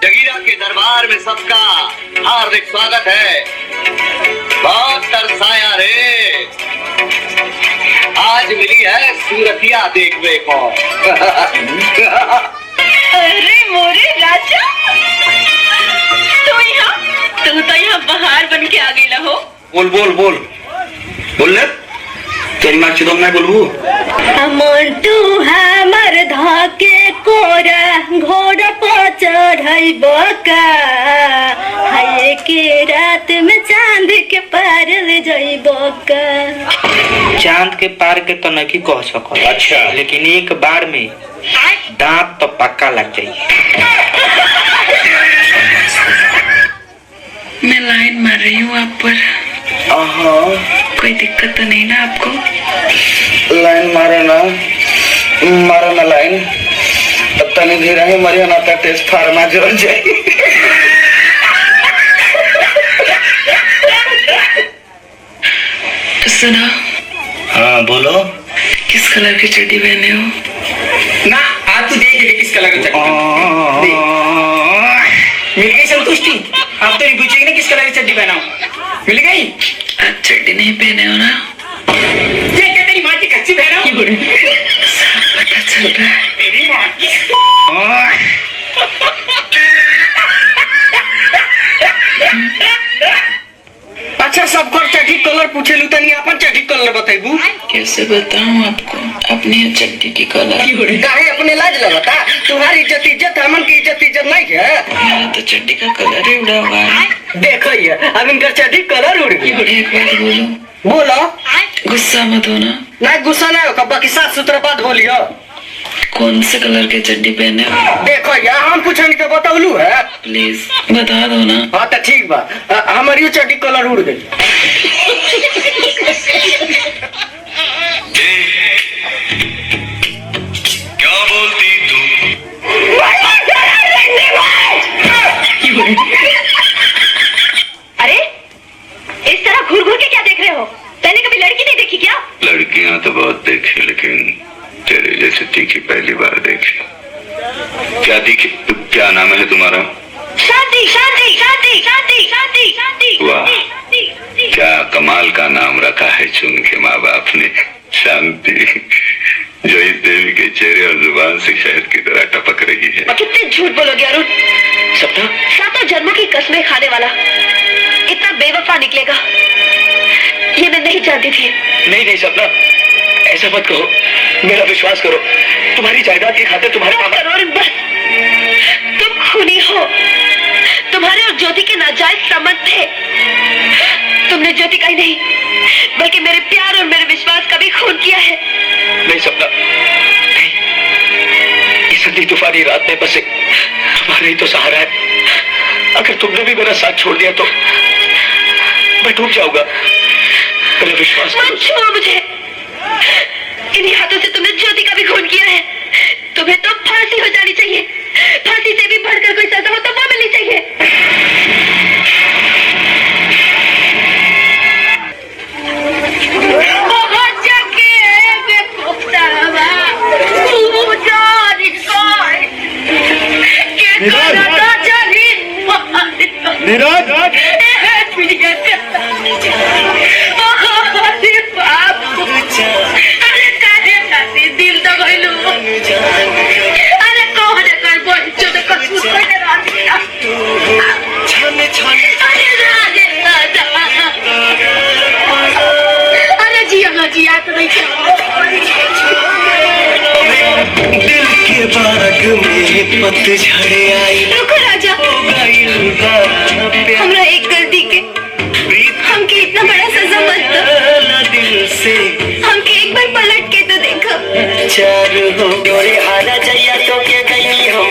जगीरा के दरबार में सबका हार्दिक स्वागत है। बहुत तरसाया रे, आज मिली है सूरतिया देखने को। अरे मोरे राजा, तू तो यहाँ बाहर बन के आ गई हो। बोल बोल बोल बोल ले, तेरी माँ चुदम मैं बोलूँ। मोंटू हमर धाके कोरा घोड़ा पर चढ़ाई बका, हाय के रात में चांद के पार ले जाई बका। चांद के पार के तो नहीं कह सको। अच्छा, लेकिन एक बार में दांत तो पक्का लग जाए। मैं लाइन मार रही हूँ आप पर। कोई दिक्कत तो नहीं ना आपको? लाइन मारे ना, मारे ना लाइन। तनी धीरे है मरिया ना तो टेस्ट फार्मा जल जाए। सुनो। हाँ बोलो। किस कलर की चड्डी पहने हो? ना आज तू देख ले किस कलर की चड्डी मिल गई। संतुष्टि अब तो नहीं पूछेगी ना किस कलर की चड्डी पहना हो। मिल गई। आज चड्डी नहीं पहने हो ना? ये क्या तेरी माँ की कच्ची पहना हो? सब पता चल रहा है। तेरी माँ की। अच्छा सबको चड्डी कलर पूछे लू तनी अपन चड्डी कलर बताइबू। कैसे बताऊँ आपको अपनी चड्डी की कलर? काहे अपने लाज लगता? तुम्हारी इज्जत हमन की इज्जत नहीं है। मेरा तो चड्डी का कलर ही उड़ा हुआ है। देखो ये अब इनका चड्डी कलर उड़ गई। एक बात बोलो। बोलो। गुस्सा मत होना। नहीं गुस्सा नहीं होगा, बाकी साफ सुथरा बात बोलियो। कौन से कलर के चड्डी पहने हो? देखो यार हम पूछेंगे तो बताऊलू है। प्लीज बता दो ना। हाँ तो ठीक बा, हमारी चड्डी कलर उड़ गई। क्या बोलती तू? अरे इस तरह घूर घूर के क्या देख रहे हो? मैंने कभी लड़की नहीं देखी क्या? लड़कियां तो बहुत देखी, लेकिन तेरे जैसे तीखी पहली बार देखी। क्या तीखी? क्या नाम है तुम्हारा? शांति शांति शांति शांति शांति शांति। वाह, क्या कमाल का नाम रखा है चुन के माँ बाप ने। शांति, जो इस देवी के चेहरे और जुबान से शहद की तरह टपक रही है। कितने झूठ बोलोगे अरुण? सपना, सातों जन्मों की कसमें खाने वाला इतना बेवफा निकलेगा ये मैं नहीं जानती थी। नहीं नहीं सपना, ऐसा मत कहो, मेरा विश्वास करो। तुम्हारी जायदाद की खातिर तुम्हारे अरुण बस, तुम खूनी हो। तुम्हारे और ज्योति के नाजायज संबंध थे। तुमने ज्योति का ही नहीं बल्कि मेरे प्यार और मेरे विश्वास का भी खून किया है। नहीं सपना, नहीं। इस अंधी तूफानी रात में बसे हमारा ही तो सहारा है। अगर तुमने भी मेरा साथ छोड़ दिया तो मैं डूब जाऊंगा। मेरा विश्वास मत छोड़ मुझे। इन्हीं हाथों से तुमने ज्योति का भी खून किया है। तुम्हें तो फांसी हो जानी चाहिए। फांसी से भी बढ़कर कोई सजा हो तो वो मिलनी चाहिए। नीरज, दिल तो गइलू। अरे कौन है कर बोल जो तो कसूर कोई ना दिया। छाने छाने अरे राजे राजा। अरे जिया तो नहीं दिल के बाग में पतझड़ आई। रुको राजा, हमरा एक गलती के हमके इतना बड़ा सजा मत दो। दिल से हमके एक बार पलट के तो देखो। चार हो आना चाहिए तो क्या कहीं हम